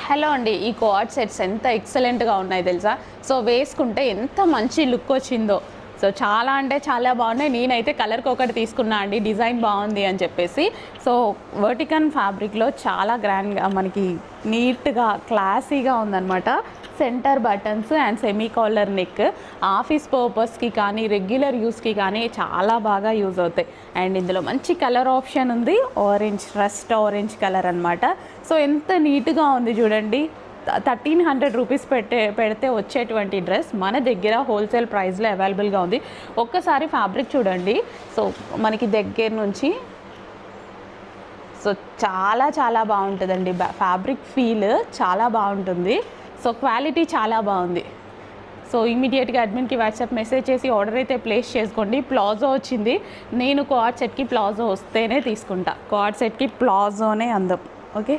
Hello అండి, ఈ co-ord sets ఎంత ఎక్సలెంట్గా ఉన్నాయి తెలుసా. సో వేసుకుంటే ఎంత మంచి లుక్ వచ్చిందో. సో చాలా అంటే చాలా బాగున్నాయి. నేనైతే కలర్కి ఒకటి తీసుకున్నా అండి, డిజైన్ బాగుంది అని చెప్పేసి. సో వర్టికన్ ఫ్యాబ్రిక్లో చాలా గ్రాండ్గా మనకి నీట్గా క్లాసీగా ఉందన్నమాట. Centre buttons and semi collar neck. Office పర్పస్కి కానీ రెగ్యులర్ యూస్కి కానీ చాలా బాగా యూజ్ అవుతాయి. అండ్ ఇందులో మంచి కలర్ ఆప్షన్ ఉంది, ఆరెంజ్, రస్ట్ ఆరెంజ్ కలర్ అనమాట. సో ఎంత నీట్గా ఉంది చూడండి. 1300 రూపీస్ పెడితే వచ్చేటువంటి డ్రెస్ మన దగ్గర హోల్సేల్ ప్రైస్లో అవైలబుల్గా ఉంది. ఒక్కసారి ఫ్యాబ్రిక్ చూడండి. సో మనకి దగ్గర నుంచి సో చాలా చాలా బాగుంటుందండి. ఫ్యాబ్రిక్ ఫీల్ చాలా బాగుంటుంది. సో క్వాలిటీ చాలా బాగుంది. సో ఇమీడియట్గా అడ్మిన్కి వాట్సాప్ మెసేజ్ చేసి ఆర్డర్ అయితే ప్లేస్ చేసుకోండి. ప్లాజో వచ్చింది. నేను కోఆర్డ్ సెట్కి ప్లాజో వస్తేనే తీసుకుంటా. కోఆర్డ్ సెట్కి ప్లాజోనే అందం. ఓకే.